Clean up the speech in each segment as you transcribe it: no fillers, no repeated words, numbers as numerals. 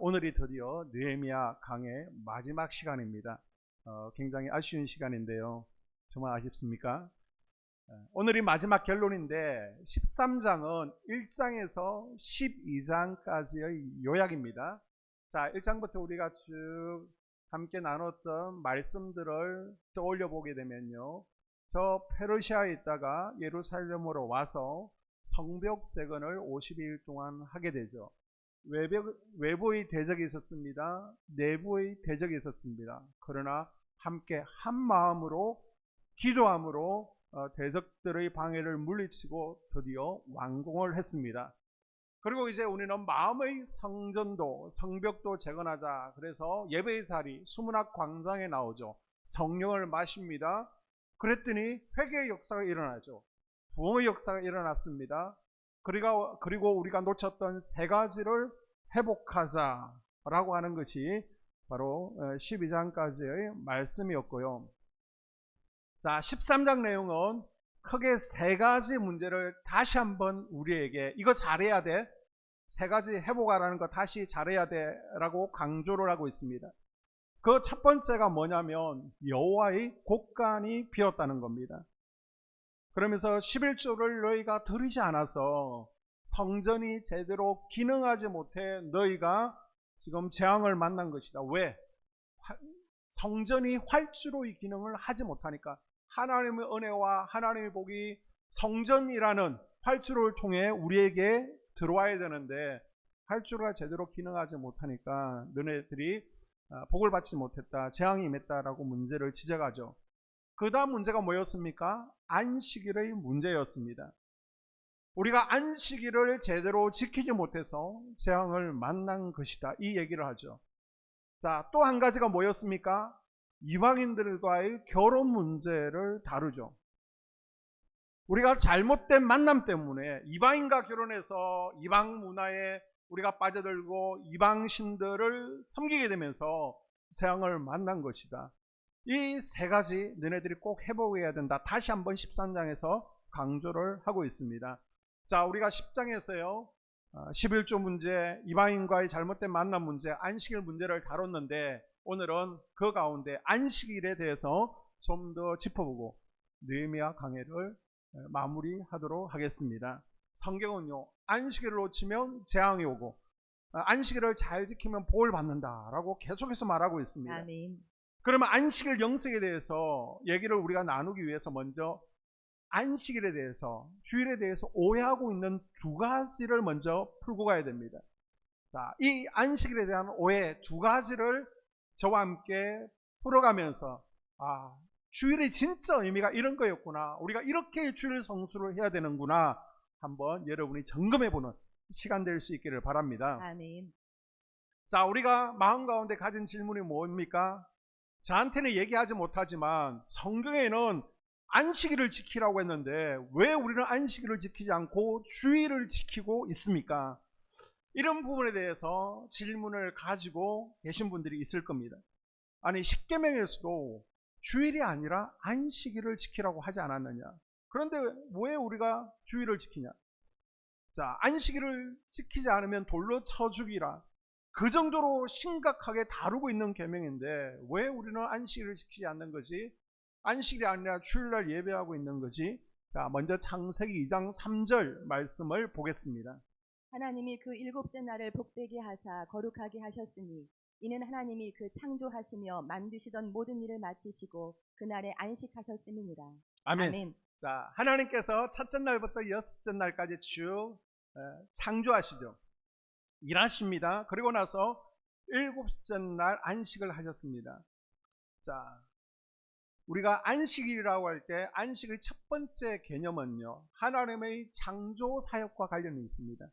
오늘이 드디어 느헤미야 강의 마지막 시간입니다. 굉장히 아쉬운 시간인데요. 정말 아쉽습니까? 오늘이 마지막 결론인데 13장은 1장에서 12장까지의 요약입니다. 자, 1장부터 우리가 쭉 함께 나눴던 말씀들을 떠올려 보게 되면요. 저 페르시아에 있다가 예루살렘으로 와서 성벽 재건을 52일 동안 하게 되죠. 외부의 대적이 있었습니다. 내부의 대적이 있었습니다. 그러나 함께 한 마음으로 기도함으로 대적들의 방해를 물리치고 드디어 완공을 했습니다. 그리고 이제 우리는 마음의 성전도 성벽도 재건하자. 그래서 예배의 자리 수문학 광장에 나오죠. 성령을 마십니다. 그랬더니 회개의 역사가 일어나죠. 부흥의 역사가 일어났습니다. 그리고 우리가 놓쳤던 세 가지를 회복하자라고 하는 것이 바로 12장까지의 말씀이었고요. 자, 13장 내용은 크게 세 가지 문제를 다시 한번 우리에게 이거 잘해야 돼. 세 가지 회복하라는 거 다시 잘해야 돼 라고 강조를 하고 있습니다. 그 첫 번째가 뭐냐면 여호와의 곳간이 비었다는 겁니다. 그러면서 11조를 너희가 들으지 않아서 성전이 제대로 기능하지 못해 너희가 지금 재앙을 만난 것이다. 왜? 성전이 활주로의 기능을 하지 못하니까 하나님의 은혜와 하나님의 복이 성전이라는 활주로를 통해 우리에게 들어와야 되는데 활주로가 제대로 기능하지 못하니까 너네들이 복을 받지 못했다. 재앙이 임했다라고 문제를 지적하죠. 그 다음 문제가 뭐였습니까? 안식일의 문제였습니다. 우리가 안식일을 제대로 지키지 못해서 재앙을 만난 것이다. 이 얘기를 하죠. 자, 또 한 가지가 뭐였습니까? 이방인들과의 결혼 문제를 다루죠. 우리가 잘못된 만남 때문에 이방인과 결혼해서 이방 문화에 우리가 빠져들고 이방 신들을 섬기게 되면서 재앙을 만난 것이다. 이 세 가지 너네들이 꼭 회복해야 된다. 다시 한번 13장에서 강조를 하고 있습니다. 자, 우리가 10장에서요 11조 문제, 이방인과의 잘못된 만남 문제, 안식일 문제를 다뤘는데 오늘은 그 가운데 안식일에 대해서 좀 더 짚어보고 느헤미야 강해를 마무리하도록 하겠습니다. 성경은요 안식일을 놓치면 재앙이 오고 안식일을 잘 지키면 복을 받는다라고 계속해서 말하고 있습니다. 아멘. 그러면 안식일 영성에 대해서 얘기를 우리가 나누기 위해서 먼저 안식일에 대해서, 주일에 대해서 오해하고 있는 두 가지를 먼저 풀고 가야 됩니다. 자, 이 안식일에 대한 오해 두 가지를 저와 함께 풀어가면서 주일의 진짜 의미가 이런 거였구나. 우리가 이렇게 주일 성수를 해야 되는구나. 한번 여러분이 점검해보는 시간 될 수 있기를 바랍니다. 아멘. 자, 우리가 마음 가운데 가진 질문이 뭡니까? 저한테는 얘기하지 못하지만 성경에는 안식일을 지키라고 했는데 왜 우리는 안식일을 지키지 않고 주일을 지키고 있습니까? 이런 부분에 대해서 질문을 가지고 계신 분들이 있을 겁니다. 아니, 십계명에서도 주일이 아니라 안식일을 지키라고 하지 않았느냐? 그런데 왜 우리가 주일을 지키냐? 자, 안식일을 지키지 않으면 돌로 쳐 죽이라. 그 정도로 심각하게 다루고 있는 계명인데 왜 우리는 안식일을 지키지 않는 거지? 안식일이 아니라 주일날 예배하고 있는 거지? 자, 먼저 창세기 2장 3절 말씀을 보겠습니다. 하나님이 그 일곱째 날을 복되게 하사 거룩하게 하셨으니 이는 하나님이 그 창조하시며 만드시던 모든 일을 마치시고 그날에 안식하셨음이니라. 아멘. 아멘. 자, 하나님께서 첫째 날부터 여섯째 날까지 쭉 창조하시죠. 일하십니다. 그리고 나서 일곱째 날 안식을 하셨습니다. 자, 우리가 안식일이라고 할 때 안식의 첫 번째 개념은요, 하나님의 창조 사역과 관련이 있습니다.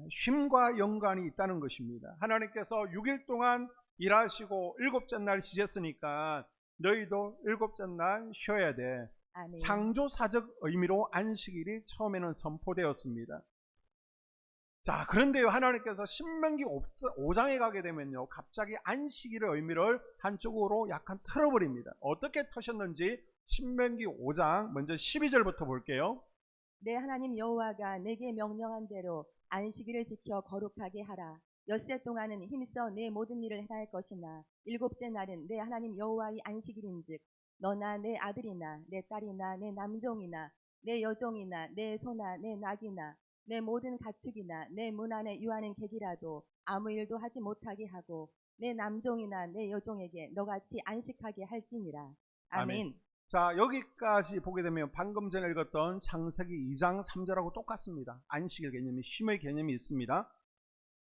쉼과 연관이 있다는 것입니다. 하나님께서 6일 동안 일하시고 일곱째 날 쉬셨으니까 너희도 일곱째 날 쉬어야 돼. 아멘. 창조사적 의미로 안식일이 처음에는 선포되었습니다. 자, 그런데요, 하나님께서 신명기 5장에 가게 되면요, 갑자기 안식일의 의미를 한쪽으로 약간 틀어버립니다. 어떻게 터셨는지 신명기 5장 먼저 12절부터 볼게요. 내 하나님 여호와가 내게 명령한 대로 안식일을 지켜 거룩하게 하라. 엿새 동안은 힘써 내 모든 일을 행할 것이나 일곱째 날은 내 하나님 여호와의 안식일인즉 너나 내 아들이나 내 딸이나 내 남종이나 내 여종이나 내 소나 내 낙이나 내 모든 가축이나 내 문 안에 유하는 객이라도 아무 일도 하지 못하게 하고 내 남종이나 내 여종에게 너같이 안식하게 할지니라. 아멘. 자, 여기까지 보게 되면 방금 전에 읽었던 창세기 2장 3절하고 똑같습니다. 안식일 개념이, 쉼의 개념이 있습니다.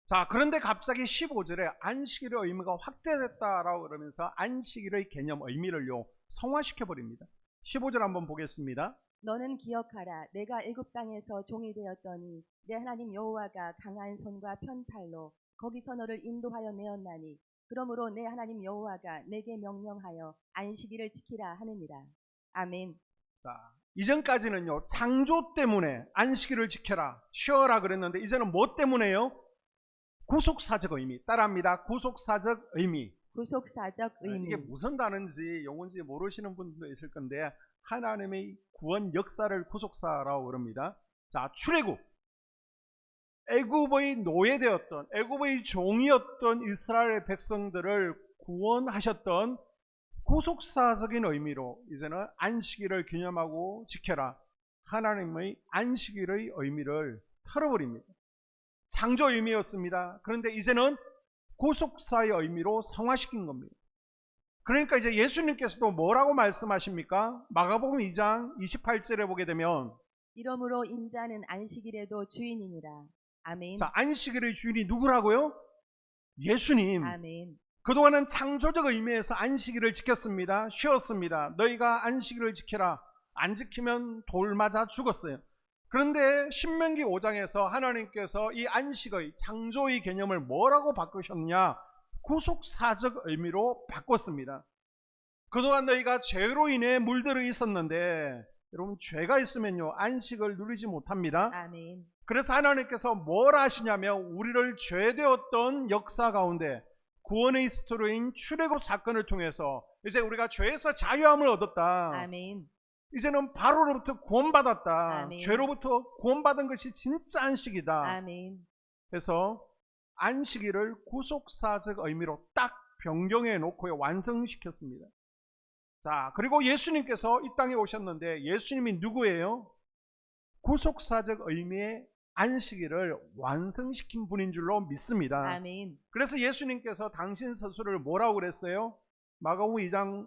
자, 그런데 갑자기 15절에 안식일의 의미가 확대됐다라고 그러면서 안식일의 개념, 의미를요 성화시켜버립니다. 15절 한번 보겠습니다. 너는 기억하라. 내가 애굽 땅에서 종이 되었더니 내 하나님 여호와가 강한 손과 편팔로 거기서 너를 인도하여 내었나니 그러므로 내 하나님 여호와가 내게 명령하여 안식일을 지키라 하느니라. 아멘. 자, 이전까지는요 창조 때문에 안식일을 지켜라, 쉬어라 그랬는데 이제는 뭐 때문에요? 구속사적 의미, 따라합니다. 구속사적 의미. 구속사적 의미. 이게 무슨 단어인지 용어인지 모르시는 분들도 있을 건데 하나님의 구원 역사를 구속사라고 그럽니다. 자, 출애굽, 애굽의 노예되었던, 애굽의 종이었던 이스라엘 백성들을 구원하셨던 구속사적인 의미로 이제는 안식일을 기념하고 지켜라, 하나님의 안식일의 의미를 털어버립니다. 창조 의미였습니다. 그런데 이제는 구속사의 의미로 성화시킨 겁니다. 그러니까 이제 예수님께서도 뭐라고 말씀하십니까? 마가복음 2장 28절에 보게 되면 이러므로 인자는 안식일에도 주인이니라. 아멘. 자, 안식일의 주인이 누구라고요? 예수님. 아멘. 그동안은 창조적 의미에서 안식일을 지켰습니다. 쉬었습니다. 너희가 안식일을 지켜라. 안 지키면 돌 맞아 죽었어요. 그런데 신명기 5장에서 하나님께서 이 안식의, 창조의 개념을 뭐라고 바꾸셨냐? 구속사적 의미로 바꿨습니다. 그동안 너희가 죄로 인해 물들어 있었는데 여러분, 죄가 있으면요 안식을 누리지 못합니다. 아멘. 그래서 하나님께서 뭘 하시냐면 우리를 죄되었던 역사 가운데 구원의 스토리인 출애굽 사건을 통해서 이제 우리가 죄에서 자유함을 얻었다. 아멘. 이제는 바로로부터 구원받았다. 아멘. 죄로부터 구원받은 것이 진짜 안식이다. 아멘. 그래서 안식일을 구속사적 의미로 딱 변경해 놓고 완성시켰습니다. 자, 그리고 예수님께서 이 땅에 오셨는데 예수님이 누구예요? 구속사적 의미의 안식일을 완성시킨 분인 줄로 믿습니다. 아멘. 그래서 예수님께서 당신 스스로를 뭐라고 그랬어요? 마가복음 2장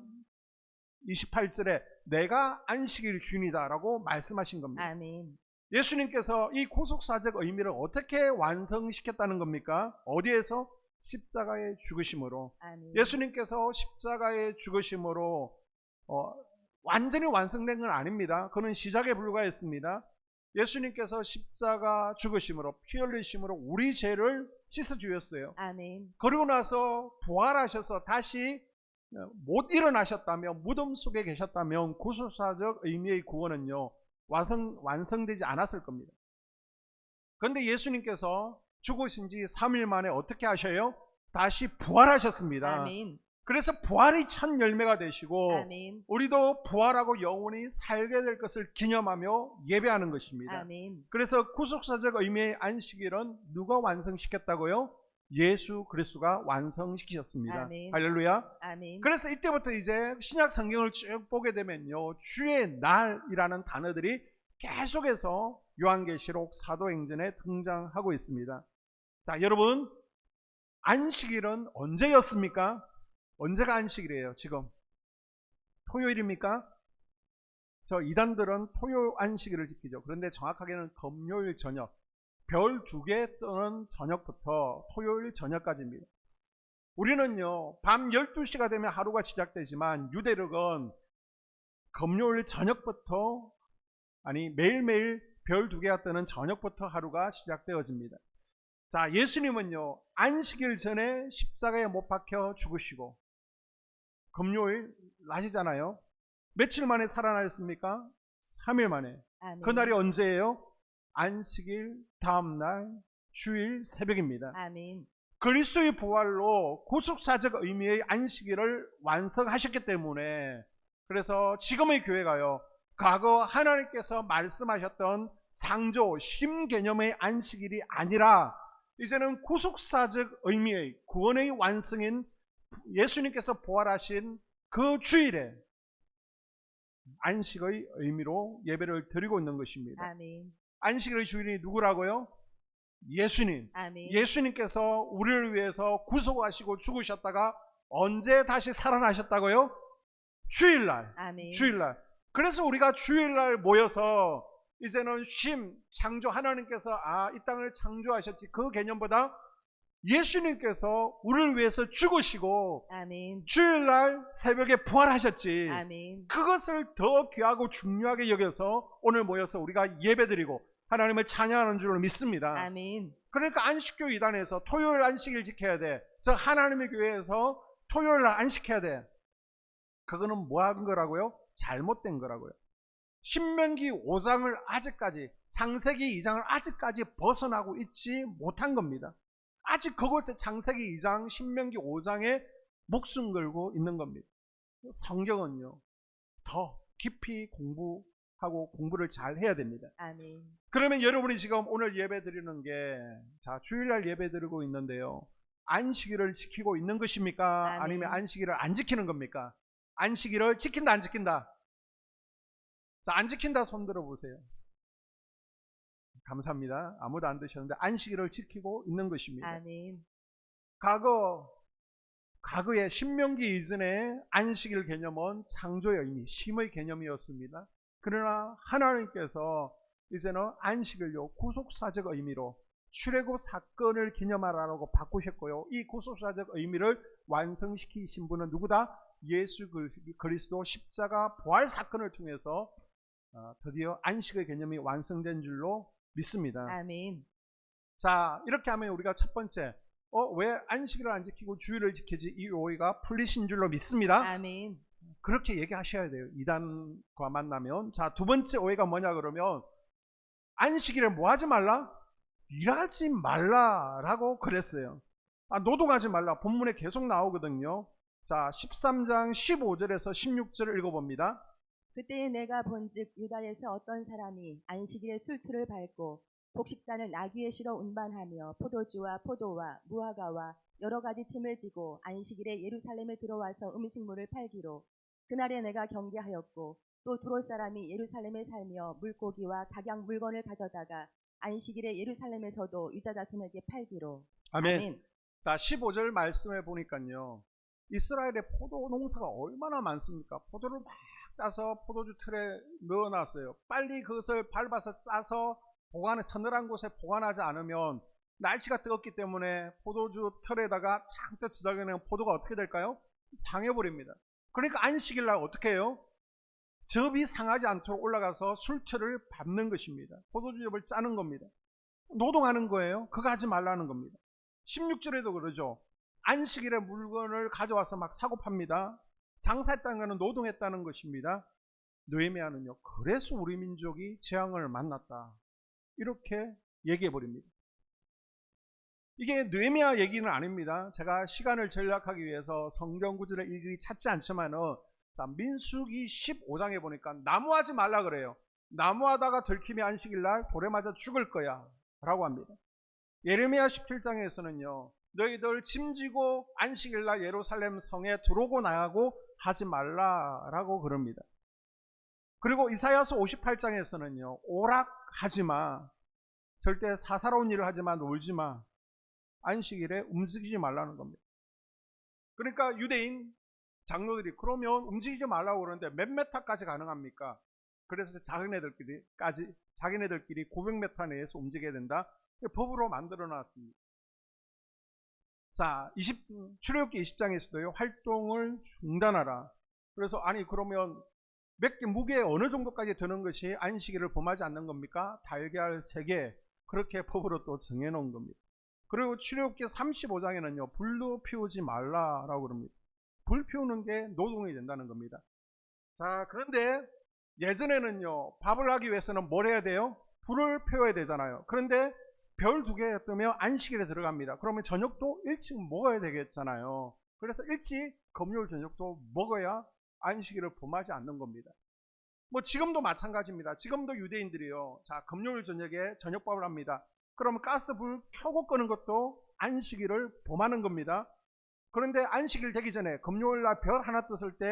28절에 내가 안식일 주인이다 라고 말씀하신 겁니다. 아멘. 예수님께서 이 구속사적 의미를 어떻게 완성시켰다는 겁니까? 어디에서? 십자가의 죽으심으로. 아멘. 예수님께서 십자가의 죽으심으로 완전히 완성된 건 아닙니다. 그는 시작에 불과했습니다. 예수님께서 십자가 죽으심으로, 피 흘리심으로 우리 죄를 씻어주셨어요. 아멘. 그리고 나서 부활하셔서 다시 못 일어나셨다면, 무덤 속에 계셨다면 구속사적 의미의 구원은요 완성되지 않았을 겁니다. 그런데 예수님께서 죽으신 지 3일 만에 어떻게 하셔요? 다시 부활하셨습니다. 아멘. 그래서 부활이 첫 열매가 되시고 아멘. 우리도 부활하고 영원히 살게 될 것을 기념하며 예배하는 것입니다. 아멘. 그래서 구속사적 의미의 안식일은 누가 완성시켰다고요? 예수 그리스도가 완성시키셨습니다. 아멘. 할렐루야. 아멘. 그래서 이때부터 이제 신약 성경을 쭉 보게 되면요 주의 날이라는 단어들이 계속해서 요한계시록, 사도행전에 등장하고 있습니다. 자, 여러분, 안식일은 언제였습니까? 언제가 안식일이에요? 지금 토요일입니까? 저 이단들은 토요 안식일을 지키죠. 그런데 정확하게는 금요일 저녁, 별 2개 뜨는 저녁부터 토요일 저녁까지입니다. 우리는요 밤 12시가 되면 하루가 시작되지만 유대력은 금요일 저녁부터, 아니 매일매일 별 2개가 뜨는 저녁부터 하루가 시작되어집니다. 자, 예수님은요 안식일 전에 십자가에 못 박혀 죽으시고 금요일 낮이잖아요. 며칠 만에 살아나셨습니까? 3일 만에. 아멘. 그날이 언제예요? 안식일 다음날 주일 새벽입니다. 아멘. 그리스도의 부활로 구속사적 의미의 안식일을 완성하셨기 때문에, 그래서 지금의 교회가요 과거 하나님께서 말씀하셨던 창조 쉼 개념의 안식일이 아니라 이제는 구속사적 의미의 구원의 완성인 예수님께서 부활하신 그 주일에 안식의 의미로 예배를 드리고 있는 것입니다. 아멘. 안식의 주인이 누구라고요? 예수님. 아멘. 예수님께서 우리를 위해서 구속하시고 죽으셨다가 언제 다시 살아나셨다고요? 주일날. 아멘. 주일날. 그래서 우리가 주일날 모여서 이제는 창조 하나님께서 이 땅을 창조하셨지 그 개념보다 예수님께서 우리를 위해서 죽으시고 아멘. 주일날 새벽에 부활하셨지. 아멘. 그것을 더 귀하고 중요하게 여겨서 오늘 모여서 우리가 예배드리고 하나님을 찬양하는 줄로 믿습니다. 아멘. 그러니까 안식교 이단에서 토요일 안식일 지켜야 돼. 즉 하나님의 교회에서 토요일날 안식해야 돼. 그거는 뭐한 거라고요? 잘못된 거라고요. 신명기 5장을 아직까지, 창세기 2장을 아직까지 벗어나고 있지 못한 겁니다. 아직 그곳에 창세기 2장, 신명기 5장에 목숨 걸고 있는 겁니다. 성경은요, 더 깊이 공부하고 공부를 잘 해야 됩니다. 아멘. 그러면 여러분이 지금 오늘 예배 드리는 게, 주일날 예배 드리고 있는데요. 안식일을 지키고 있는 것입니까? 아멘. 아니면 안식일을 안 지키는 겁니까? 안식일을 지킨다, 안 지킨다? 안 지킨다 손 들어보세요. 감사합니다. 아무도 안 드셨는데 안식일을 지키고 있는 것입니다. 아멘. 과거에 신명기 이전에 안식일 개념은 창조의 의미, 쉼의 개념이었습니다. 그러나 하나님께서 이제는 안식일요 구속사적 의미로 출애굽 사건을 기념하라고 바꾸셨고요. 이 구속사적 의미를 완성시키신 분은 누구다? 예수 그리스도 십자가 부활 사건을 통해서 드디어 안식의 개념이 완성된 줄로 믿습니다. 아멘. 자, 이렇게 하면 우리가 첫 번째, 왜 안식일을 안 지키고 주일을 지키지? 이 오해가 풀리신 줄로 믿습니다. 아멘. 그렇게 얘기하셔야 돼요. 이단과 만나면. 자, 두 번째 오해가 뭐냐 그러면 안식일에 뭐 하지 말라? 일하지 말라라고 그랬어요. 노동하지 말라. 본문에 계속 나오거든요. 자, 13장 15절에서 16절을 읽어봅니다. 그때에 내가 본즉 유다에서 어떤 사람이 안식일에 술투를 밟고 곡식단을 나귀에 실어 운반하며 포도주와 포도와 무화과와 여러 가지 짐을 지고 안식일에 예루살렘에 들어와서 음식물을 팔기로 그날에 내가 경계하였고 또 두롯 사람이 예루살렘에 살며 물고기와 각양 물건을 가져다가 안식일에 예루살렘에서도 유자다손에게 팔기로. 아멘. 아멘. 자, 15절 말씀해 보니까요. 이스라엘의 포도 농사가 얼마나 많습니까? 포도를 막 따서 포도주 틀에 넣어놨어요. 빨리 그것을 밟아서 짜서 서늘한 곳에 보관하지 않으면 날씨가 뜨겁기 때문에 포도주 틀에다가 잔뜩 지저귀는 포도가 어떻게 될까요? 상해버립니다. 그러니까 안식일 날 어떻게 해요? 접이 상하지 않도록 올라가서 술틀을 밟는 것입니다. 포도주접을 짜는 겁니다. 노동하는 거예요. 그거 하지 말라는 겁니다. 16절에도 그러죠. 안식일에 물건을 가져와서 막 사고 팝니다. 장사했다는 것은 노동했다는 것입니다. 느헤미야는요, 그래서 우리 민족이 재앙을 만났다. 이렇게 얘기해 버립니다. 이게 느헤미야 얘기는 아닙니다. 제가 시간을 전략하기 위해서 성경 구절을 일일이 찾지 않지만은 민수기 15장에 보니까 나무하지 말라 그래요. 나무하다가 들키면 안식일날 돌에 맞아 죽을 거야 라고 합니다. 예레미야 17장에서는요, 너희들 짐지고 안식일날 예루살렘 성에 들어오고 나가고 하지 말라라고 그럽니다. 그리고 이사야서 58장에서는요, 오락하지마, 절대 사사로운 일을 하지마, 놀지마, 안식일에 움직이지 말라는 겁니다. 그러니까 유대인 장로들이 그러면 움직이지 말라고 그러는데 몇 메타까지 가능합니까? 그래서 자기네들끼리 900m 내에서 움직여야 된다. 법으로 만들어 놨습니다. 자, 출애굽기 20장에서도요, 활동을 중단하라. 그래서 그러면 무게 어느 정도까지 드는 것이 안식일을 범하지 않는 겁니까? 달걀 3개, 그렇게 법으로 또 정해놓은 겁니다. 그리고 출애굽기 35장에는요, 불도 피우지 말라라고 그럽니다. 불 피우는 게 노동이 된다는 겁니다. 자, 그런데 예전에는요, 밥을 하기 위해서는 뭘 해야 돼요? 불을 피워야 되잖아요. 그런데 별 2개 뜨면 안식일에 들어갑니다. 그러면 저녁도 일찍 먹어야 되겠잖아요. 그래서 일찍 금요일 저녁도 먹어야 안식일을 범하지 않는 겁니다. 지금도 마찬가지입니다. 지금도 유대인들이요, 자, 금요일 저녁에 저녁밥을 합니다. 그러면 가스 불 켜고 끄는 것도 안식일을 범하는 겁니다. 그런데 안식일 되기 전에 금요일 날 별 하나 떴을 때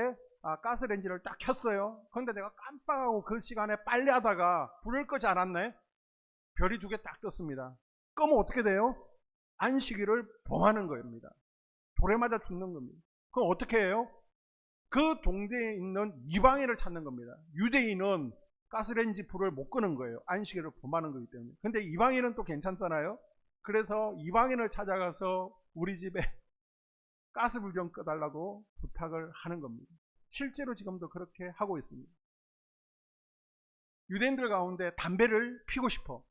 가스레인지를 딱 켰어요. 그런데 내가 깜빡하고 그 시간에 빨래하다가 불을 끄지 않았네. 별이 2개 딱 떴습니다. 끄면 어떻게 돼요? 안식일을 범하는 겁니다. 돌에 맞아 죽는 겁니다. 그럼 어떻게 해요? 그 동네에 있는 이방인을 찾는 겁니다. 유대인은 가스레인지 불을 못 끄는 거예요. 안식일을 범하는 거기 때문에. 근데 이방인은 또 괜찮잖아요. 그래서 이방인을 찾아가서 우리 집에 가스불 좀 꺼달라고 부탁을 하는 겁니다. 실제로 지금도 그렇게 하고 있습니다. 유대인들 가운데 담배를 피우고 싶어.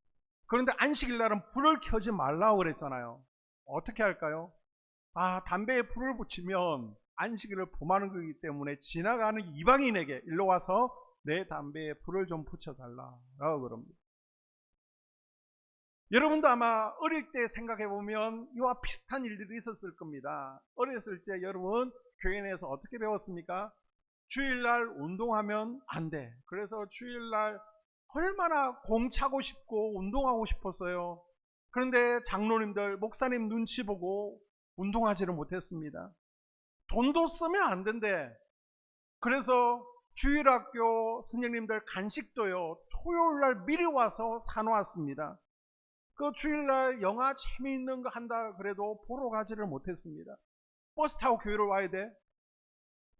그런데 안식일 날은 불을 켜지 말라고 그랬잖아요. 어떻게 할까요? 담배에 불을 붙이면 안식일을 범하는 거기 때문에 지나가는 이방인에게 일로 와서 내 담배에 불을 좀 붙여달라고 그럽니다. 여러분도 아마 어릴 때 생각해보면 이와 비슷한 일들이 있었을 겁니다. 어렸을 때 여러분 교회 내에서 어떻게 배웠습니까? 주일날 운동하면 안 돼. 그래서 주일날 얼마나 공 차고 싶고 운동하고 싶었어요. 그런데 장로님들, 목사님 눈치 보고 운동하지를 못했습니다. 돈도 쓰면 안 된대. 그래서 주일학교 선생님들 간식도요, 토요일날 미리 와서 사놓았습니다. 그 주일날 영화 재미있는 거 한다 그래도 보러 가지를 못했습니다. 버스 타고 교회를 와야 돼.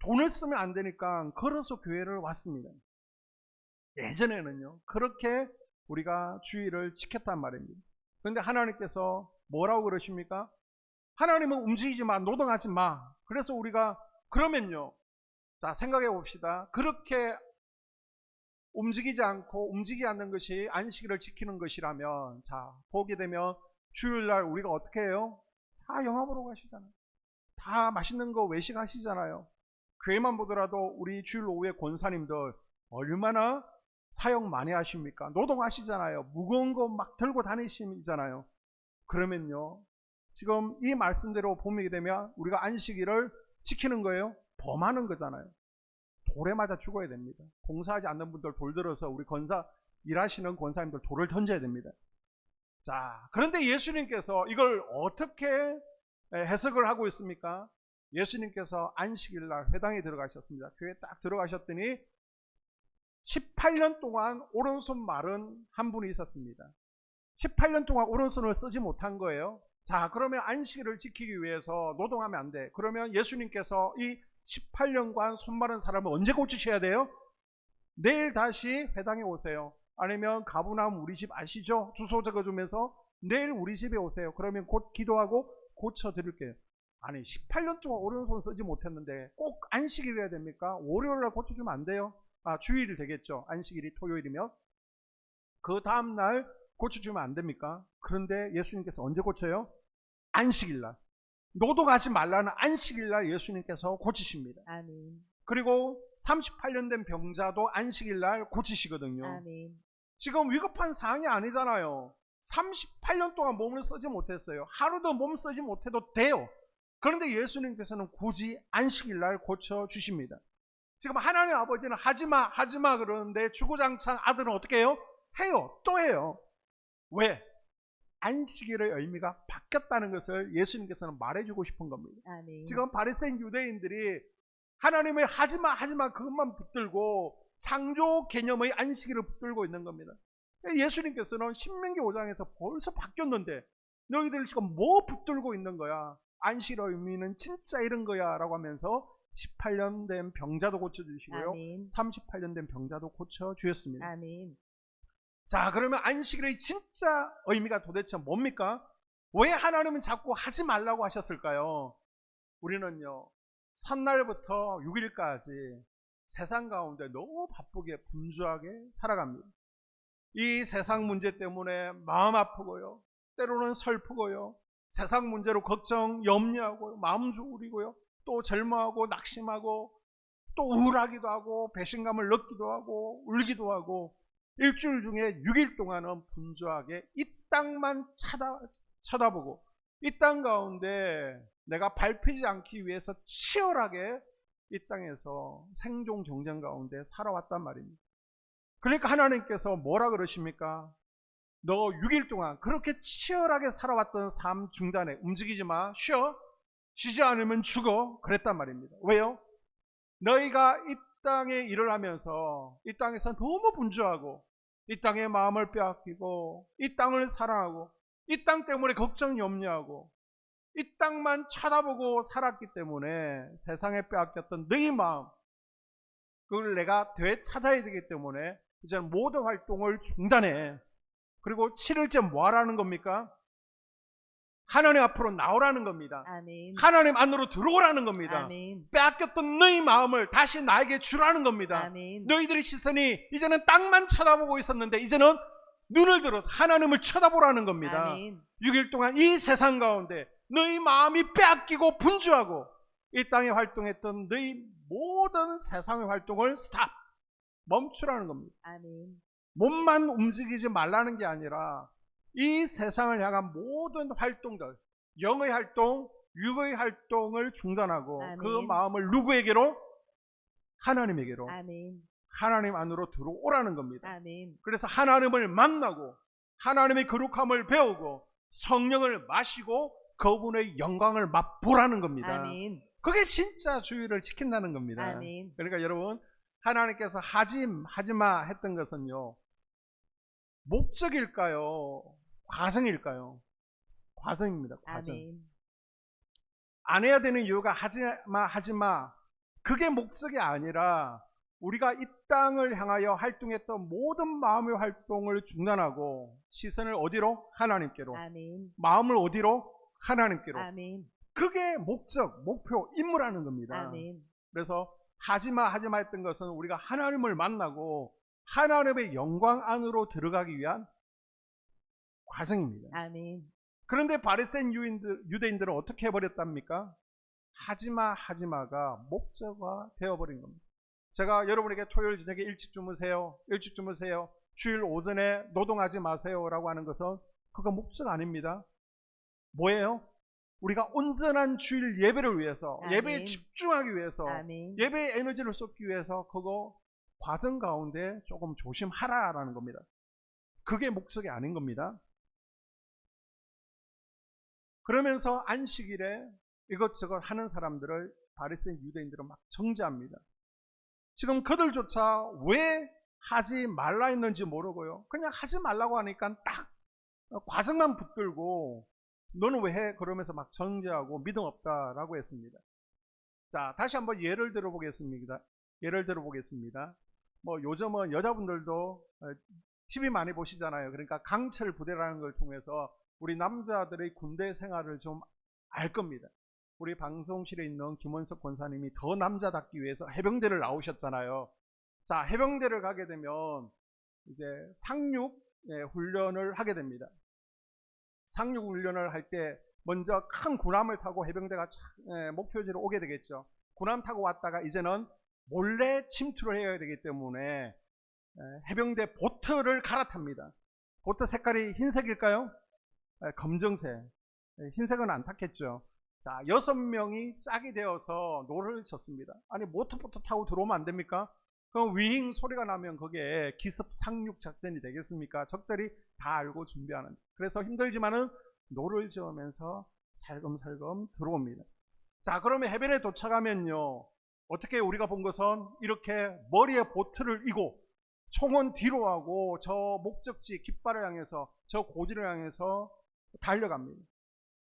돈을 쓰면 안 되니까 걸어서 교회를 왔습니다. 예전에는요, 그렇게 우리가 주일을 지켰단 말입니다. 그런데 하나님께서 뭐라고 그러십니까? 하나님은 움직이지 마, 노동하지 마. 그래서 우리가 그러면요, 자 생각해 봅시다. 그렇게 움직이지 않고 움직이지 않는 것이 안식일을 지키는 것이라면, 자 보게 되면 주일날 우리가 어떻게 해요? 다 영화 보러 가시잖아요. 다 맛있는 거 외식하시잖아요. 교회만 보더라도 우리 주일 오후에 권사님들 얼마나 사역 많이 하십니까? 노동하시잖아요. 무거운 거 막 들고 다니시잖아요. 그러면요, 지금 이 말씀대로 보게 되면 우리가 안식일을 지키는 거예요? 범하는 거잖아요. 돌에 맞아 죽어야 됩니다. 공사하지 않는 분들 돌 들어서 우리 권사 일하시는 권사님들 돌을 던져야 됩니다. 자, 그런데 예수님께서 이걸 어떻게 해석을 하고 있습니까? 예수님께서 안식일날 회당에 들어가셨습니다. 교회에 딱 들어가셨더니 18년 동안 오른손 마른 한 분이 있었습니다. 18년 동안 오른손을 쓰지 못한 거예요. 자, 그러면 안식일을 지키기 위해서 노동하면 안 돼. 그러면 예수님께서 이 18년간 손 마른 사람을 언제 고치셔야 돼요? 내일 다시 회당에 오세요. 아니면 가부나움 우리 집 아시죠? 주소 적어주면서 내일 우리 집에 오세요. 그러면 곧 기도하고 고쳐드릴게요. 아니 18년 동안 오른손 쓰지 못했는데 꼭 안식일 해야 됩니까? 월요일날 고쳐주면 안 돼요? 주일이 되겠죠. 안식일이 토요일이면. 그 다음날 고쳐주면 안 됩니까? 그런데 예수님께서 언제 고쳐요? 안식일날. 노동하지 말라는 안식일날 예수님께서 고치십니다. 아멘. 그리고 38년 된 병자도 안식일날 고치시거든요. 아멘. 지금 위급한 상황이 아니잖아요. 38년 동안 몸을 쓰지 못했어요. 하루도 몸 쓰지 못해도 돼요. 그런데 예수님께서는 굳이 안식일날 고쳐주십니다. 지금 하나님 아버지는 하지마 하지마 그러는데 주구장창 아들은 어떻게 해요? 해요. 또 해요. 왜? 안식일의 의미가 바뀌었다는 것을 예수님께서는 말해주고 싶은 겁니다. 아멘. 지금 바리새인 유대인들이 하나님의 하지마 하지마 그것만 붙들고 창조 개념의 안식일을 붙들고 있는 겁니다. 예수님께서는 신명기 5장에서 벌써 바뀌었는데 너희들 지금 뭐 붙들고 있는 거야? 안식일의 의미는 진짜 이런 거야 라고 하면서 18년 된 병자도 고쳐주시고요. 아멘. 38년 된 병자도 고쳐주셨습니다. 아멘. 자, 그러면 안식일의 진짜 의미가 도대체 뭡니까? 왜 하나님은 자꾸 하지 말라고 하셨을까요? 우리는요, 첫날부터 6일까지 세상 가운데 너무 바쁘게 분주하게 살아갑니다. 이 세상 문제 때문에 마음 아프고요, 때로는 슬프고요, 세상 문제로 걱정, 염려하고 마음 졸이고요, 또 절망하고 낙심하고 또 우울하기도 하고 배신감을 느끼기도 하고 울기도 하고 일주일 중에 6일 동안은 분주하게 이 땅만 쳐다보고 이 땅 가운데 내가 밟히지 않기 위해서 치열하게 이 땅에서 생존 경쟁 가운데 살아왔단 말입니다. 그러니까 하나님께서 뭐라 그러십니까? 너 6일 동안 그렇게 치열하게 살아왔던 삶 중단에 움직이지 마. 쉬어. 쉬지 않으면 죽어. 그랬단 말입니다. 왜요? 너희가 이 땅에 일을 하면서 이 땅에서 너무 분주하고 이 땅의 마음을 빼앗기고 이 땅을 사랑하고 이 땅 때문에 걱정 염려하고 이 땅만 쳐다보고 살았기 때문에 세상에 빼앗겼던 너희 마음, 그걸 내가 되찾아야 되기 때문에 이제 모든 활동을 중단해. 그리고 7일째 뭐 하라는 겁니까? 하나님 앞으로 나오라는 겁니다. 아멘. 하나님 안으로 들어오라는 겁니다. 아멘. 빼앗겼던 너희 마음을 다시 나에게 주라는 겁니다. 아멘. 너희들의 시선이 이제는 땅만 쳐다보고 있었는데 이제는 눈을 들어서 하나님을 쳐다보라는 겁니다. 아멘. 6일 동안 이 세상 가운데 너희 마음이 빼앗기고 분주하고 이 땅에 활동했던 너희 모든 세상의 활동을 스탑, 멈추라는 겁니다. 아멘. 몸만 움직이지 말라는 게 아니라 이 세상을 향한 모든 활동들, 영의 활동, 육의 활동을 중단하고 아멘. 그 마음을 누구에게로? 하나님에게로, 아멘. 하나님 안으로 들어오라는 겁니다. 아멘. 그래서 하나님을 만나고 하나님의 거룩함을 배우고 성령을 마시고 그분의 영광을 맛보라는 겁니다. 아멘. 그게 진짜 주의를 지킨다는 겁니다. 아멘. 그러니까 여러분, 하나님께서 하지마 했던 것은요, 목적일까요? 과정일까요? 과정입니다. 과정. 아멘. 안 해야 되는 이유가 하지마. 그게 목적이 아니라 우리가 이 땅을 향하여 활동했던 모든 마음의 활동을 중단하고 시선을 어디로? 하나님께로. 아멘. 마음을 어디로? 하나님께로. 아멘. 그게 목적, 목표, 임무라는 겁니다. 아멘. 그래서 하지마 했던 것은 우리가 하나님을 만나고 하나님의 영광 안으로 들어가기 위한 과정입니다. 아멘. 그런데 바리새인 유대인들은 어떻게 해버렸답니까? 하지마가 목적화 되어버린 겁니다. 제가 여러분에게 토요일 저녁에 일찍 주무세요, 주일 오전에 노동하지 마세요 라고 하는 것은 그거 목적 아닙니다. 뭐예요? 우리가 온전한 주일 예배를 위해서, 아멘. 예배에 집중하기 위해서, 아멘. 예배에 에너지를 쏟기 위해서 그거 과정 가운데 조금 조심하라라는 겁니다. 그게 목적이 아닌 겁니다. 그러면서 안식일에 이것저것 하는 사람들을 바리새인 유대인들은 막 정죄합니다. 지금 그들조차 왜 하지 말라 했는지 모르고요, 그냥 하지 말라고 하니까 딱 과정만 붙들고 너는 왜 해? 그러면서 막 정죄하고 믿음 없다라고 했습니다. 자, 다시 한번 예를 들어보겠습니다. 뭐 요즘은 여자분들도 TV 많이 보시잖아요. 그러니까 강철 부대라는 걸 통해서 우리 남자들의 군대 생활을 좀 알 겁니다. 우리 방송실에 있는 김원석 권사님이 더 남자답기 위해서 해병대를 나오셨잖아요. 자, 해병대를 가게 되면 이제 상륙 훈련을 하게 됩니다. 상륙 훈련을 할 때 먼저 큰 군함을 타고 해병대가 목표지로 오게 되겠죠. 군함 타고 왔다가 이제는 몰래 침투를 해야 되기 때문에 해병대 보트를 갈아탑니다. 보트 색깔이 흰색일까요? 검정색. 흰색은 안 탔겠죠. 자, 6명이 짝이 되어서 노를 쳤습니다. 아니, 모터보트 타고 들어오면 안 됩니까? 그럼 위잉 소리가 나면 그게 기습 상륙 작전이 되겠습니까? 적들이 다 알고 준비하는. 그래서 힘들지만은 노를 지으면서 살금살금 들어옵니다. 자, 그러면 해변에 도착하면요, 어떻게 우리가 본 것은 이렇게 머리에 보트를 이고 총은 뒤로 하고 저 목적지 깃발을 향해서, 저 고지를 향해서 달려갑니다.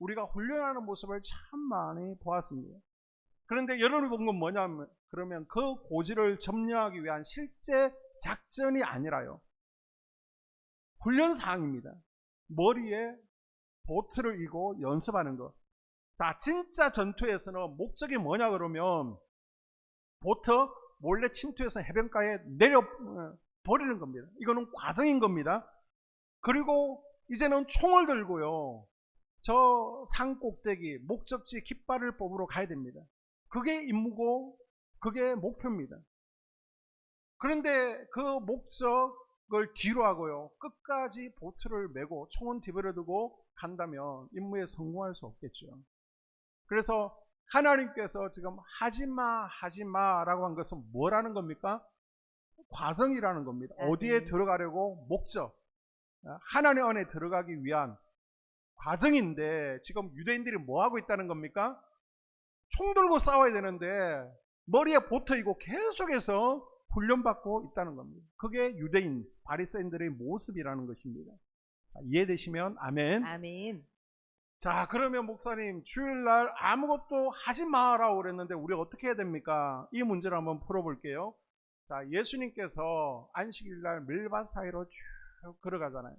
우리가 훈련하는 모습을 참 많이 보았습니다. 그런데 여러분이 본 건 뭐냐면, 그러면 그 고지를 점령하기 위한 실제 작전이 아니라요, 훈련 사항입니다. 머리에 보트를 이고 연습하는 것. 자, 진짜 전투에서는 목적이 뭐냐 그러면 보트 몰래 침투해서 해변가에 내려 버리는 겁니다. 이거는 과정인 겁니다. 그리고 이제는 총을 들고요, 저 산 꼭대기 목적지 깃발을 뽑으러 가야 됩니다. 그게 임무고 그게 목표입니다. 그런데 그 목적을 뒤로 하고요, 끝까지 보트를 메고 총은 뒤집어 두고 간다면 임무에 성공할 수 없겠죠. 그래서 하나님께서 지금 하지마라고 한 것은 뭐라는 겁니까? 과정이라는 겁니다. 어디에 들어가려고? 목적. 하나님 안에 들어가기 위한 과정인데 지금 유대인들이 뭐 하고 있다는 겁니까? 총 들고 싸워야 되는데 머리에 보트이고 계속해서 훈련받고 있다는 겁니다. 그게 유대인 바리새인들의 모습이라는 것입니다. 이해되시면 아멘. 아멘. 자, 그러면 목사님 주일날 아무것도 하지 마라고 그랬는데 우리 어떻게 해야 됩니까? 이 문제를 한번 풀어볼게요. 자, 예수님께서 안식일날 밀밭 사이로 쭉 걸어가잖아요.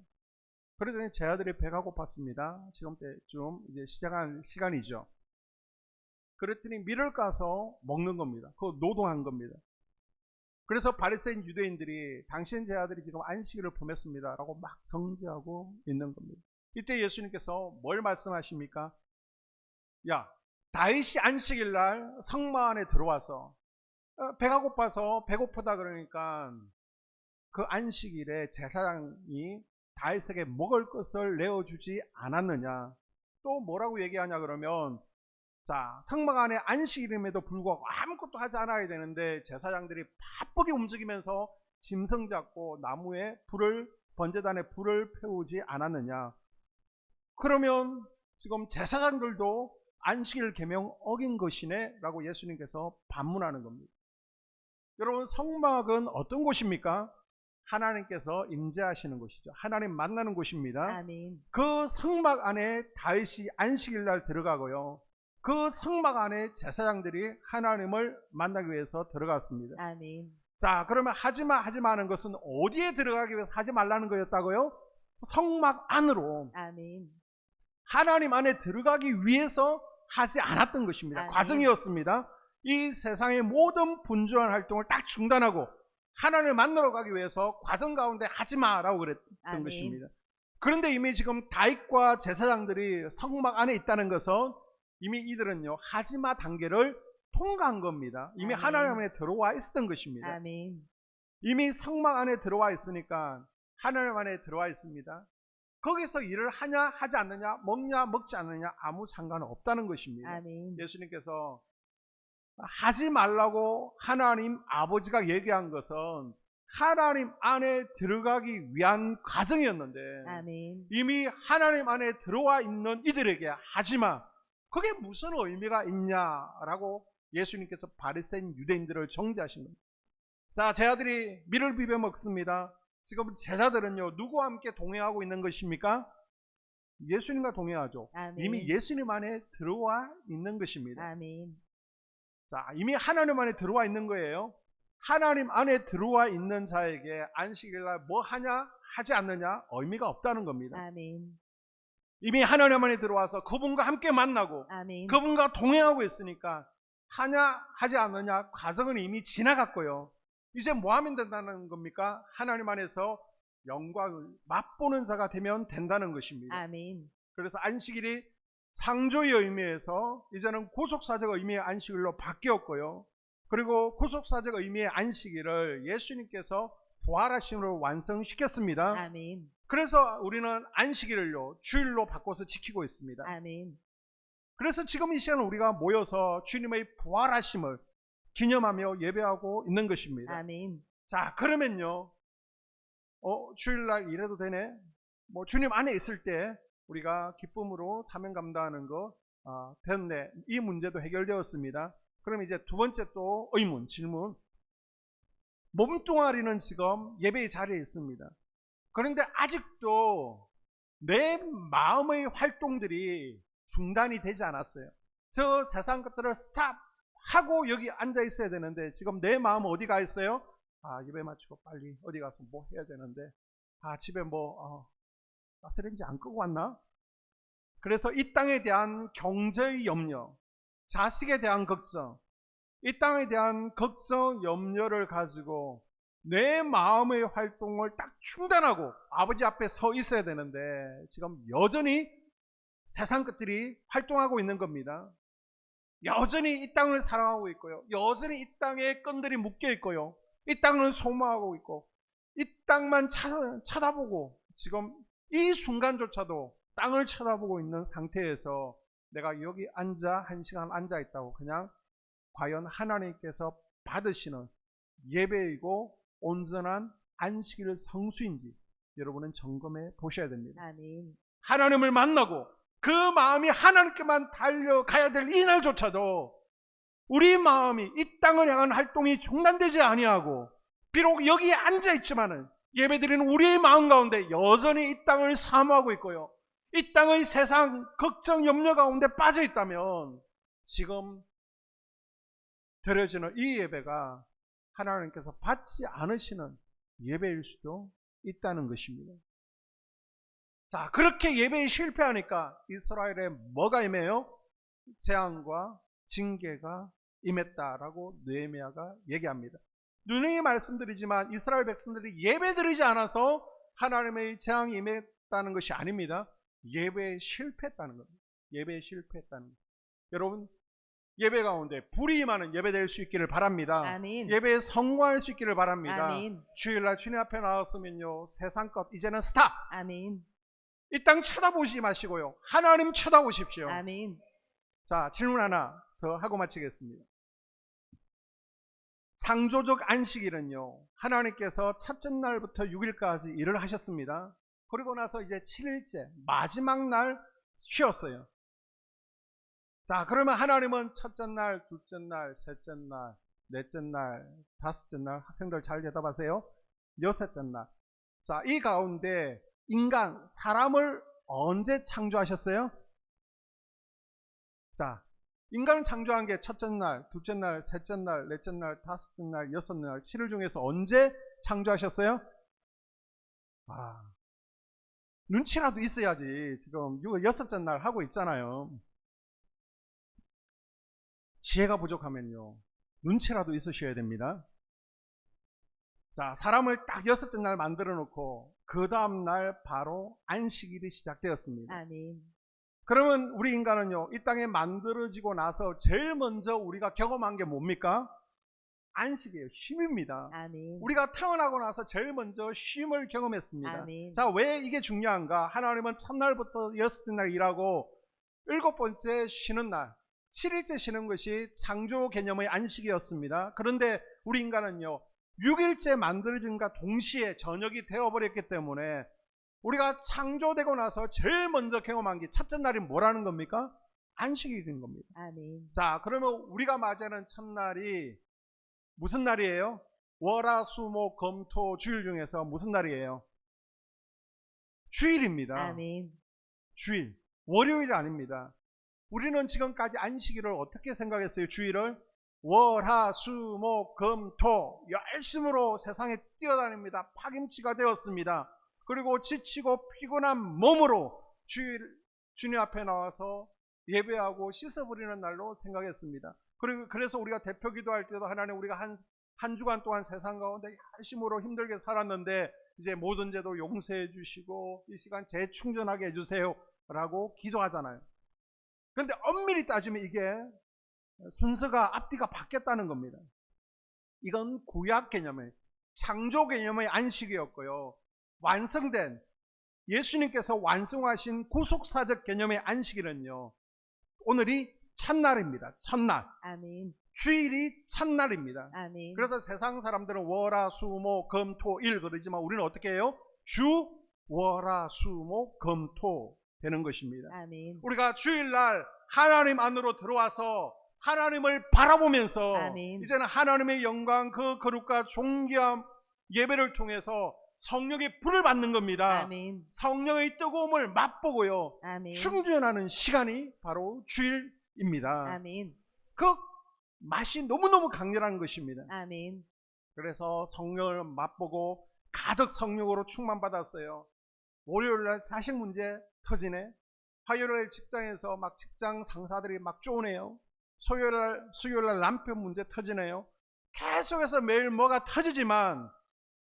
그러더니 제 아들이 배가 고팠습니다. 지금 때쯤 이제 시작한 시간이죠. 그랬더니 밀을 까서 먹는 겁니다. 그거 노동한 겁니다. 그래서 바리새인 유대인들이 당신 제 아들이 지금 안식일을 범했습니다 라고 막 정죄하고 있는 겁니다. 이때 예수님께서 뭘 말씀하십니까? 야, 다윗이 안식일날 성막 안에 들어와서 배가 고파서 배고프다 그러니까 그 안식일에 제사장이 다윗에게 먹을 것을 내어주지 않았느냐. 또 뭐라고 얘기하냐 그러면 자, 성막 안에 안식일임에도 불구하고 아무것도 하지 않아야 되는데 제사장들이 바쁘게 움직이면서 짐승 잡고 나무에 번제단에 불을 태우지 않았느냐. 그러면 지금 제사장들도 안식일 계명 어긴 것이네 라고 예수님께서 반문하는 겁니다. 여러분, 성막은 어떤 곳입니까? 하나님께서 임재하시는 곳이죠. 하나님 만나는 곳입니다. 아멘. 그 성막 안에 다윗이 안식일날 들어가고요. 그 성막 안에 제사장들이 하나님을 만나기 위해서 들어갔습니다. 아멘. 자, 그러면 하지마 하는 것은 어디에 들어가기 위해서 하지 말라는 거였다고요? 성막 안으로. 아멘. 하나님 안에 들어가기 위해서 하지 않았던 것입니다. 아멘. 과정이었습니다. 이 세상의 모든 분주한 활동을 딱 중단하고 하나님을 만나러 가기 위해서 과정 가운데 하지마라고 그랬던 아멘. 것입니다. 그런데 이미 지금 다윗과 제사장들이 성막 안에 있다는 것은 이미 이들은요 하지마 단계를 통과한 겁니다. 이미 아멘. 하나님 안에 들어와 있었던 것입니다. 아멘. 이미 성막 안에 들어와 있으니까 하나님 안에 들어와 있습니다. 거기서 일을 하냐 하지 않느냐, 먹냐 먹지 않느냐 아무 상관 없다는 것입니다. 아멘. 예수님께서 하지 말라고 하나님 아버지가 얘기한 것은 하나님 안에 들어가기 위한 과정이었는데 아멘. 이미 하나님 안에 들어와 있는 이들에게 하지마, 그게 무슨 의미가 있냐라고 예수님께서 바리새인 유대인들을 정죄하신 겁니다. 자, 제 아들이 밀을 비벼 먹습니다. 지금 제자들은요 누구와 함께 동행하고 있는 것입니까? 예수님과 동행하죠. 아멘. 이미 예수님 안에 들어와 있는 것입니다. 아멘. 자, 이미 하나님 안에 들어와 있는 거예요. 하나님 안에 들어와 있는 자에게 안식일날 뭐 하냐 하지 않느냐 의미가 없다는 겁니다. 아멘. 이미 하나님 안에 들어와서 그분과 함께 만나고 아멘. 그분과 동행하고 있으니까 하냐 하지 않느냐 과정은 이미 지나갔고요. 이제 뭐 하면 된다는 겁니까? 하나님 안에서 영광을 맛보는 자가 되면 된다는 것입니다. 아멘. 그래서 안식일이 창조의 의미에서 이제는 구속사적 의미의 안식일로 바뀌었고요. 그리고 구속사적 의미의 안식일을 예수님께서 부활하심으로 완성시켰습니다. 아멘. 그래서 우리는 안식일을요 주일로 바꿔서 지키고 있습니다. 아멘. 그래서 지금 이 시간 우리가 모여서 주님의 부활하심을 기념하며 예배하고 있는 것입니다. 아멘. 자, 그러면요 주일날 일해도 되네? 뭐 주님 안에 있을 때 우리가 기쁨으로 사명 감당하는 거 됐네. 이 문제도 해결되었습니다. 그럼 이제 두 번째 또 의문, 질문. 몸뚱아리는 지금 예배의 자리에 있습니다. 그런데 아직도 내 마음의 활동들이 중단이 되지 않았어요. 저 세상 것들을 스탑하고 여기 앉아 있어야 되는데 지금 내 마음은 어디 가 있어요? 예배 마치고 빨리 어디 가서 뭐 해야 되는데 집에 가스레인지 안 끄고 왔나? 그래서 이 땅에 대한 경제의 염려, 자식에 대한 걱정, 이 땅에 대한 걱정, 염려를 가지고 내 마음의 활동을 딱 중단하고 아버지 앞에 서 있어야 되는데 지금 여전히 세상 것들이 활동하고 있는 겁니다. 여전히 이 땅을 사랑하고 있고요. 여전히 이 땅에 끈들이 묶여 있고요. 이 땅을 소모하고 있고 이 땅만 쳐다보고 지금 이 순간조차도 땅을 쳐다보고 있는 상태에서 내가 여기 앉아 한 시간 앉아 있다고 그냥 과연 하나님께서 받으시는 예배이고 온전한 안식일 성수인지 여러분은 점검해 보셔야 됩니다. 아멘. 하나님을 만나고 그 마음이 하나님께만 달려가야 될 이날조차도 우리 마음이 이 땅을 향한 활동이 중단되지 아니하고 비록 여기에 앉아있지만은 예배드리는 우리의 마음 가운데 여전히 이 땅을 사모하고 있고요, 이 땅의 세상 걱정 염려 가운데 빠져 있다면 지금 드려지는 이 예배가 하나님께서 받지 않으시는 예배일 수도 있다는 것입니다. 자, 그렇게 예배에 실패하니까 이스라엘에 뭐가 임해요? 재앙과 징계가 임했다라고 느헤미야가 얘기합니다. 누누이 말씀드리지만 이스라엘 백성들이 예배드리지 않아서 하나님의 재앙이 임했다는 것이 아닙니다. 예배에 실패했다는 겁니다. 예배에 실패했다는 겁니다. 여러분, 예배 가운데 불이 임하는 예배 될 수 있기를 바랍니다. 아멘. 예배에 성공할 수 있기를 바랍니다. 아멘. 주일날 주님 앞에 나왔으면요, 세상 것 이제는 스탑. 아멘. 이 땅 쳐다보지 마시고요, 하나님 쳐다보십시오. 아멘. 자, 질문 하나 더 하고 마치겠습니다. 창조적 안식일은요, 하나님께서 첫째 날부터 6일까지 일을 하셨습니다. 그리고 나서 이제 7일째 마지막 날 쉬었어요. 자, 그러면 하나님은 첫째 날, 둘째 날, 셋째 날, 넷째 날, 다섯째 날, 학생들 잘 대답하세요. 여섯째 날. 자, 이 가운데 인간, 사람을 언제 창조하셨어요? 자, 인간을 창조한 게 첫째 날, 둘째 날, 셋째 날, 넷째 날, 다섯째 날, 여섯째 날, 7일 중에서 언제 창조하셨어요? 눈치라도 있어야지. 지금 여섯째 날 하고 있잖아요. 지혜가 부족하면요, 눈치라도 있으셔야 됩니다. 자, 사람을 딱 여섯째 날 만들어 놓고 그 다음 날 바로 안식일이 시작되었습니다. 아멘. 그러면 우리 인간은요, 이 땅에 만들어지고 나서 제일 먼저 우리가 경험한 게 뭡니까? 안식이에요. 쉼입니다. 아멘. 우리가 태어나고 나서 제일 먼저 쉼을 경험했습니다. 아멘. 자, 왜 이게 중요한가? 하나님은 첫날부터 여섯째 날 일하고 일곱 번째 쉬는 날, 7일째 쉬는 것이 창조 개념의 안식이었습니다. 그런데 우리 인간은요, 6일째 만들어진과 동시에 저녁이 되어버렸기 때문에 우리가 창조되고 나서 제일 먼저 경험한 게 첫째 날이 뭐라는 겁니까? 안식일인 겁니다. 아멘. 자, 그러면 우리가 맞이하는 첫날이 무슨 날이에요? 월, 수, 목, 금, 토, 주일 중에서 무슨 날이에요? 주일입니다. 아멘. 주일. 월요일이 아닙니다. 우리는 지금까지 안식일을 어떻게 생각했어요? 주일을 월, 수, 목, 금, 토 열심으로 세상에 뛰어다닙니다. 파김치가 되었습니다. 그리고 지치고 피곤한 몸으로 주님 앞에 나와서 예배하고 씻어버리는 날로 생각했습니다. 그리고 그래서 우리가 대표 기도할 때도 하나님, 우리가 한 주간 동안 세상 가운데 열심으로 힘들게 살았는데 이제 모든 죄도 용서해 주시고 이 시간 재충전하게 해주세요 라고 기도하잖아요. 그런데 엄밀히 따지면 이게 순서가 앞뒤가 바뀌었다는 겁니다. 이건 구약 개념의, 창조 개념의 안식이었고요, 완성된 예수님께서 완성하신 구속사적 개념의 안식일은요, 오늘이 첫날입니다. 첫날. 아멘. 주일이 첫날입니다. 아멘. 그래서 세상 사람들은 월, 수, 목, 금, 토, 일 그러지만 우리는 어떻게 해요? 주, 월, 수, 목, 금, 토 되는 것입니다. 아멘. 우리가 주일날 하나님 안으로 들어와서 하나님을 바라보면서 아멘. 이제는 하나님의 영광, 그 거룩과 존귀함 예배를 통해서 성령의 불을 받는 겁니다. 아멘. 성령의 뜨거움을 맛보고요, 아멘. 충전하는 시간이 바로 주일입니다. 아멘. 그 맛이 너무너무 강렬한 것입니다. 아멘. 그래서 성령을 맛보고 가득 성령으로 충만받았어요. 월요일날 사식 문제 터지네. 화요일날 직장에서 막 직장 상사들이 막 쪼네요. 수요일날 남편 문제 터지네요. 계속해서 매일 뭐가 터지지만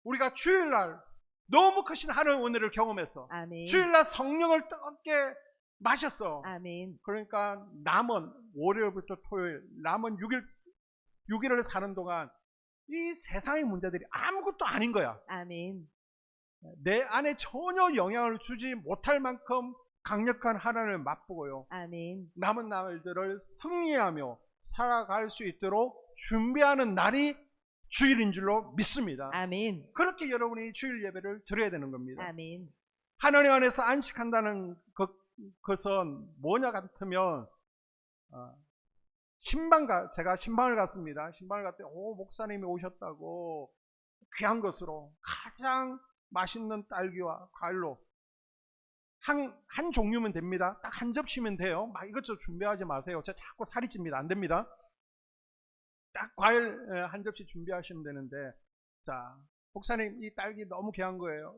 우리가 주일날 너무 크신 하나님의 은혜를 경험해서 아멘. 주일날 성령을 뜨겁게 마셨어. 아멘. 그러니까 남은 월요일부터 토요일, 남은 6일을 사는 동안 이 세상의 문제들이 아무것도 아닌 거야. 아멘. 내 안에 전혀 영향을 주지 못할 만큼 강력한 하나님을 맛보고요, 아멘. 남은 날들을 승리하며 살아갈 수 있도록 준비하는 날이 주일인 줄로 믿습니다. 아멘. 그렇게 여러분이 주일 예배를 드려야 되는 겁니다. 아멘. 하나님 안에서 안식한다는 것은 뭐냐 같으면 제가 신방을 갔습니다. 신방을 갔더니 목사님이 오셨다고 귀한 것으로 가장 맛있는 딸기와 과일로 한 종류면 됩니다. 딱 한 접시면 돼요. 막 이것저것 준비하지 마세요. 제가 자꾸 살이 찝니다. 안 됩니다. 딱 과일 한 접시 준비하시면 되는데, 자, 목사님 이 딸기 너무 귀한 거예요.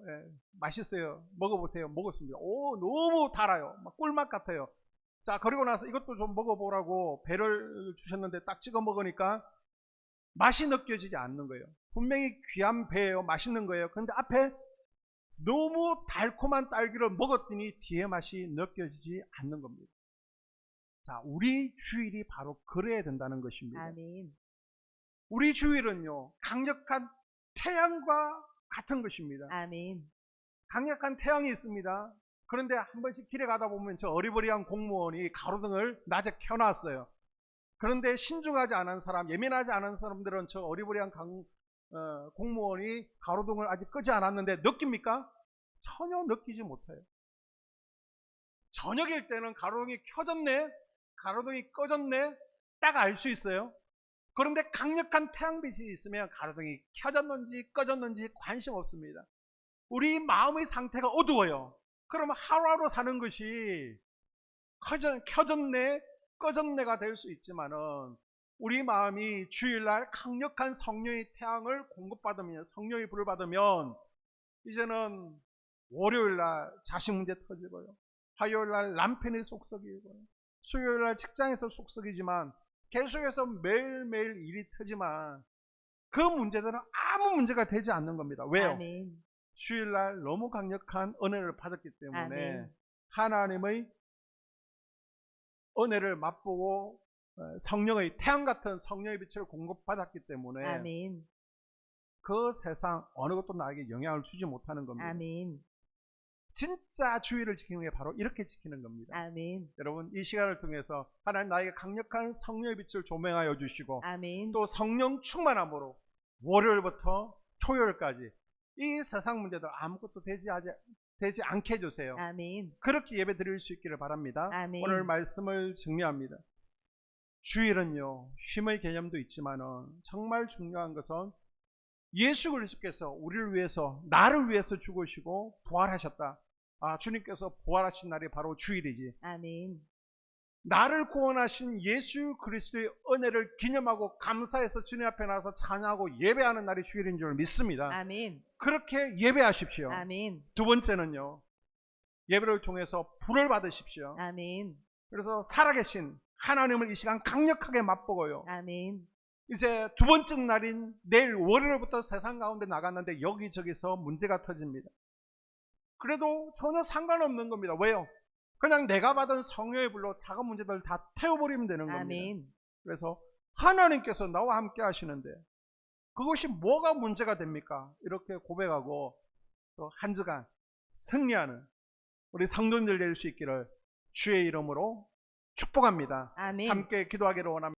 맛있어요. 먹어보세요. 먹었습니다. 너무 달아요. 막 꿀맛 같아요. 자, 그리고 나서 이것도 좀 먹어보라고 배를 주셨는데 딱 찍어 먹으니까 맛이 느껴지지 않는 거예요. 분명히 귀한 배예요. 맛있는 거예요. 그런데 앞에 너무 달콤한 딸기를 먹었더니 뒤에 맛이 느껴지지 않는 겁니다. 자, 우리 주일이 바로 그래야 된다는 것입니다. 아멘. 우리 주일은요, 강력한 태양과 같은 것입니다. 아멘. 강력한 태양이 있습니다. 그런데 한 번씩 길에 가다 보면 저 어리버리한 공무원이 가로등을 낮에 켜놨어요. 그런데 신중하지 않은 사람, 예민하지 않은 사람들은 저 어리버리한 공무원이 가로등을 아직 끄지 않았는데 느낍니까? 전혀 느끼지 못해요. 저녁일 때는 가로등이 켜졌네, 가로등이 꺼졌네, 딱 알 수 있어요. 그런데 강력한 태양빛이 있으면 가로등이 켜졌는지 꺼졌는지 관심 없습니다. 우리 마음의 상태가 어두워요. 그러면 하루하루 사는 것이 켜졌네, 꺼졌네가 될 수 있지만은 우리 마음이 주일날 강력한 성령의 태양을 공급받으면, 성령의 불을 받으면 이제는 월요일날 자식 문제 터지고요, 화요일날 남편이 속썩이고요, 수요일날 직장에서 속썩이지만 계속해서 매일매일 일이 터지만 그 문제들은 아무 문제가 되지 않는 겁니다. 왜요? 아멘. 주일날 너무 강력한 은혜를 받았기 때문에 아멘. 하나님의 은혜를 맛보고 성령의 태양 같은 성령의 빛을 공급받았기 때문에 아멘. 그 세상 어느 것도 나에게 영향을 주지 못하는 겁니다. 아멘. 진짜 주의를 지키는 게 바로 이렇게 지키는 겁니다. 아멘. 여러분, 이 시간을 통해서 하나님 나에게 강력한 성령의 빛을 조명하여 주시고 아멘. 또 성령 충만함으로 월요일부터 토요일까지 이 세상 문제들 아무것도 되지 않게 해주세요. 아멘. 그렇게 예배 드릴 수 있기를 바랍니다. 아멘. 오늘 말씀을 정리합니다. 주일은요, 쉼의 개념도 있지만은 정말 중요한 것은 예수 그리스도께서 우리를 위해서, 나를 위해서 죽으시고 부활하셨다. 주님께서 부활하신 날이 바로 주일이지. 아멘. 나를 구원하신 예수 그리스도의 은혜를 기념하고 감사해서 주님 앞에 나서 찬양하고 예배하는 날이 주일인 줄 믿습니다. 아멘. 그렇게 예배하십시오. 아멘. 두 번째는요, 예배를 통해서 불을 받으십시오. 아멘. 그래서 살아계신 하나님을 이 시간 강력하게 맛보고요, 아멘. 이제 두 번째 날인 내일 월요일부터 세상 가운데 나갔는데 여기저기서 문제가 터집니다. 그래도 전혀 상관없는 겁니다. 왜요? 그냥 내가 받은 성령의 불로 작은 문제들 다 태워버리면 되는 겁니다. 아멘. 그래서 하나님께서 나와 함께 하시는데 그것이 뭐가 문제가 됩니까? 이렇게 고백하고 또 한 주간 승리하는 우리 성도님들 될 수 있기를 주의 이름으로 축복합니다. 아멘. 함께 기도하기를 원합니다.